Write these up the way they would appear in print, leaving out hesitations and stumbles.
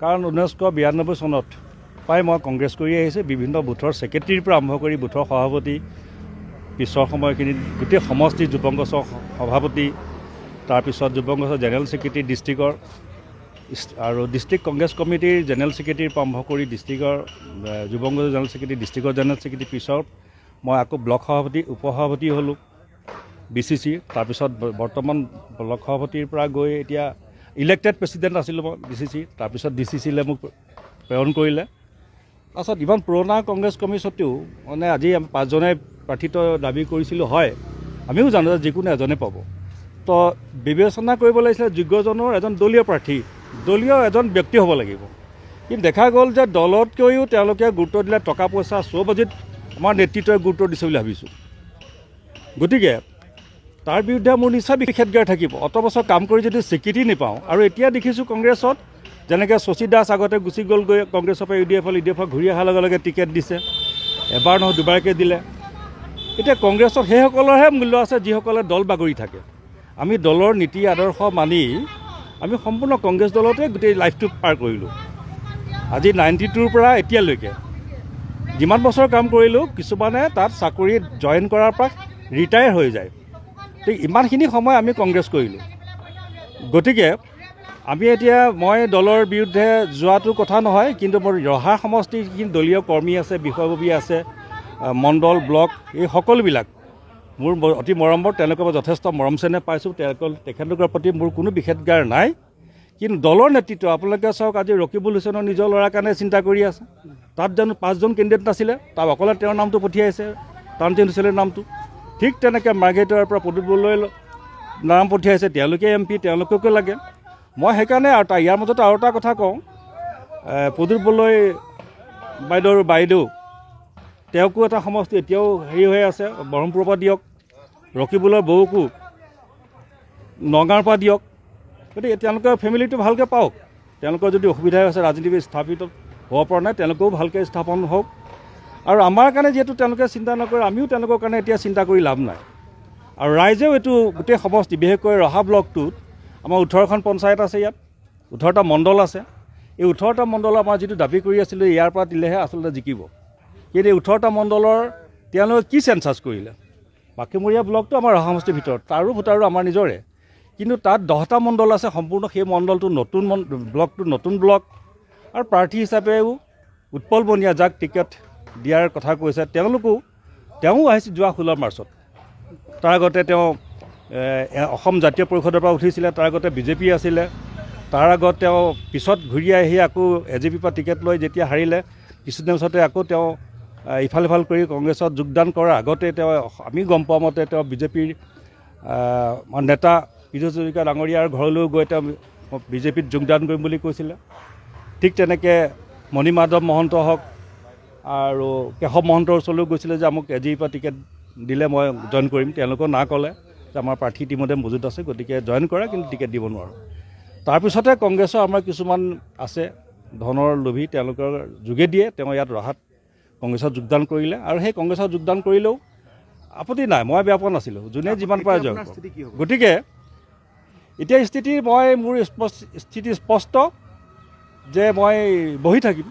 কাৰণ 1992 চনত প্ৰায় মই কংগ্ৰেছ কৰি আহিছে বিভিন্ন বুথৰ ছেক্ৰেটাৰীৰ পৰা আৰম্ভ কৰি বুথৰ সভাপতি পিছৰ সময়খিনিত গোটেই সমষ্টিৰ যুৱং গছৰ সভাপতি তাৰপিছত যুৱং গছৰ জেনেৰেল ছেক্ৰেটাৰী ডিষ্ট্ৰিক্টৰ আৰু ডিষ্ট্ৰিক্ট কংগ্ৰেছ কমিটিৰ জেনেৰেল ছেক্ৰেটাৰীৰ পৰা আৰম্ভ কৰি ডিষ্ট্ৰিক্টৰ যুৱং গছৰ জেনেৰেল ছেক্ৰেটাৰী ডিষ্ট্ৰিক্টৰ জেনেৰেল ছেক্ৰেটাৰী পিছত মই আকৌ ব্লক সভাপতি উপসভাপতি হ'লোঁ BCC তাৰপিছত বৰ্তমান ব্লক সভাপতিৰ পৰা গৈ এতিয়া ইলেক্টেড প্ৰেচিডেণ্ট আছিলোঁ মই BCC তাৰপিছত DCCলৈ মোক প্ৰেৰণ কৰিলে তাৰপিছত ইমান পুৰণা কংগ্ৰেছ কৰ্মী স্বত্তেও মানে আজি পাঁচজনে প্ৰাৰ্থিত্ব দাবী কৰিছিলোঁ হয় আমিও জানো যে যিকোনো এজনে পাব তো বিবেচনা কৰিব লাগিছিলে যোগ্যজনৰ এজন দলীয় প্ৰাৰ্থী দলীয় এজন ব্যক্তি হ'ব লাগিব কিন্তু দেখা গ'ল যে দলতকৈও তেওঁলোকে গুৰুত্ব দিলে টকা পইচা শ্ব' বাজেট আমাৰ নেতৃত্বই গুৰুত্ব দিছে বুলি ভাবিছোঁ গতিকে তাৰ বিৰুদ্ধে মোৰ নিশ্চয় নিষেধাজ্ঞা থাকিব অত বছৰ কাম কৰি যদি স্বীকৃতি নাপাওঁ আৰু এতিয়া দেখিছোঁ কংগ্ৰেছত যেনেকৈ শশী দাস আগতে গুচি গ'লগৈ কংগ্ৰেছৰ পৰা UDF ঘূৰি অহাৰ লগে লগে টিকেট দিছে এবাৰ নহয় দুবাৰকৈ দিলে এতিয়া কংগ্ৰেছত সেইসকলৰহে মূল্য আছে যিসকলে দল বাগৰি থাকে আমি দলৰ নীতি আদৰ্শ মানি আমি সম্পূৰ্ণ কংগ্ৰেছ দলতে গোটেই লাইফটো পাৰ কৰিলোঁ আজি 92ৰ পৰা এতিয়ালৈকে যিমান বছৰ কাম কৰিলোঁ কিছুমানে তাত চাকৰিত জইন কৰাৰ পৰা ৰিটায়াৰ হৈ যায় ঠিক ইমানখিনি সময় আমি কংগ্ৰেছ কৰিলোঁ গতিকে আমি এতিয়া মই দলৰ বিৰুদ্ধে যোৱাটো কথা নহয় কিন্তু মোৰ ৰহা সমষ্টিৰ যিখিনি দলীয় কৰ্মী আছে বিষয়ববী আছে মণ্ডল ব্লক এই সকলোবিলাক মোৰ অতি মৰমৰ তেওঁলোকৰ পৰা যথেষ্ট মৰম চেনেহ পাইছোঁ তেখেতলোকৰ প্ৰতি মোৰ কোনো নিষেধাজ্ঞা নাই কিন্তু দলৰ নেতৃত্ব আপোনালোকে চাওক আজি ৰকিবুল হুছেইনৰ নিজৰ ল'ৰাৰ কাৰণে চিন্তা কৰি আছে তাত জানো 5জন কেণ্ডিডেট নাছিলে তাক অকলে তেওঁৰ নামটো পঠিয়াইছে তানজিন হুছেইনৰ নামটো ঠিক তেনেকৈ মাৰ্ঘেৰিটাৰ পৰা প্ৰদীপ বড়োলৈ নাম পঠিয়াইছে তেওঁলোকে MP তেওঁলোককে লাগে মই সেইকাৰণে আৰু ইয়াৰ মাজতে আৰু এটা কথা কওঁ প্ৰদীপ বড়োলৈ বাইদেউ তেওঁকো এটা সমষ্টি এতিয়াও হেৰি হৈ আছে ব্ৰহ্মপুৰৰ পৰা দিয়ক ৰকিবুলৰ বৌকো নগাঁৱৰ পৰা দিয়ক গতিকে তেওঁলোকৰ ফেমিলিটো ভালকৈ পাওক তেওঁলোকৰ যদি অসুবিধা হৈছে ৰাজনীতি স্থাপিত হ'ব পৰা নাই তেওঁলোকেও ভালকৈ স্থাপন হওক আৰু আমাৰ কাৰণে যিহেতু তেওঁলোকে চিন্তা নকৰে আমিও তেওঁলোকৰ কাৰণে এতিয়া চিন্তা কৰি লাভ নাই আৰু ৰাইজেও এইটো গোটেই সমষ্টি বিশেষকৈ ৰহা ব্লকটোত আমাৰ 18খন পঞ্চায়ত আছে ইয়াত 18টা মণ্ডল আছে এই 18টা মণ্ডল আমাৰ যিটো দাবী কৰি আছিলোঁ ইয়াৰ পৰা দিলেহে আচলতে জিকিব কিন্তু এই 18টা মণ্ডলৰ তেওঁলোকে কি চেঞ্চাছ কৰিলে বাকীমূৰীয়া ব্লকটো আমাৰ ৰহা সমষ্টিৰ ভিতৰত তাৰো ভোটাৰো আমাৰ নিজৰে কিন্তু তাত 10টা মণ্ডল আছে সম্পূৰ্ণ সেই মণ্ডলটো নতুন ব্লকটো নতুন ব্লক আৰু প্ৰাৰ্থী হিচাপেও উৎপল বনিয়া যাক টিকেট দিয়াৰ কথা কৈছে তেওঁ আহিছে যোৱা 16 মাৰ্চত তাৰ আগতে তেওঁ অসম জাতীয় পৰিষদৰ পৰা উঠিছিলে তাৰ আগতে BJP আছিলে তাৰ আগত তেওঁ পিছত ঘূৰি আহি আকৌ AJP পৰা টিকেট লৈ যেতিয়া হাৰিলে কিছুদিনৰ পিছতে আকৌ তেওঁ ইফাল কৰি কংগ্ৰেছত যোগদান কৰাৰ আগতে তেওঁ আমি গম পোৱা মতে তেওঁ BJPৰ নেতা পীযুষ হাজৰিকা ডাঙৰীয়াৰ ঘৰলৈ গৈ তেওঁ BJPত যোগদান কৰিম বুলি কৈছিলে ঠিক তেনেকৈ মণিমাধৱ মহন্ত হওক আৰু কেশৱ মহন্তৰ ওচৰলৈ গৈছিলে যে আমাক AJP পৰা টিকেট দিলে মই জইন কৰিম তেওঁলোকেও না ক'লে যে আমাৰ প্ৰাৰ্থী ইতিমধ্যে মজুত আছে গতিকে জইন কৰা কিন্তু টিকেট দিব নোৱাৰোঁ তাৰপিছতে কংগ্ৰেছৰ আমাৰ কিছুমান আছে ধনৰ লোভী তেওঁলোকৰ যোগেদিয়ে তেওঁ ইয়াত ৰহাত কংগ্ৰেছত যোগদান কৰিলে আৰু সেই কংগ্ৰেছত যোগদান কৰিলেও আপত্তি নাই মই বেয়া পোৱা নাছিলোঁ যোনে যিমান পাৰে যাওক গতিকে এতিয়া মোৰ স্থিতি স্পষ্ট যে মই বহি থাকিম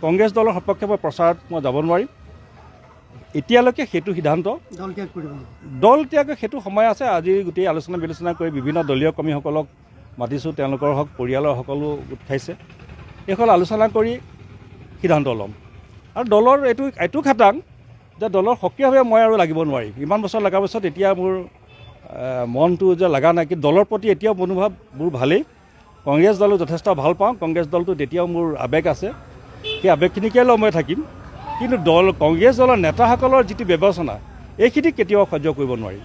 কংগ্ৰেছ দলৰ সপক্ষে মই প্ৰচাৰত মই যাব নোৱাৰিম এতিয়ালৈকে সেইটো সিদ্ধান্ত দল ত্যাগৰ সেইটো সময় আছে আজি গোটেই আলোচনা বিলোচনা কৰি বিভিন্ন দলীয় কৰ্মীসকলক মাতিছোঁ তেওঁলোকৰ হওক পৰিয়ালৰ সকলো গোট খাইছে এইসকল আলোচনা কৰি সিদ্ধান্ত ল'ম আৰু দলৰ এইটো খাটাং যে দলৰ সক্ৰিয়ভাৱে মই আৰু লাগিব নোৱাৰিম ইমান বছৰ লগাৰ পিছত এতিয়া মোৰ মনটো যে লগা নাই কিন্তু দলৰ প্ৰতি এতিয়াও মনোভাৱ মোৰ ভালেই কংগ্ৰেছ দলক যথেষ্ট ভাল পাওঁ কংগ্ৰেছ দলটোত এতিয়াও মোৰ আৱেগ আছে সেই আৱেগখিনিকে লৈ মই থাকিম কিন্তু কংগ্ৰেছ দলৰ নেতাসকলৰ যিটো বিবেচনা এইখিনি কেতিয়াও সহ্য কৰিব নোৱাৰিম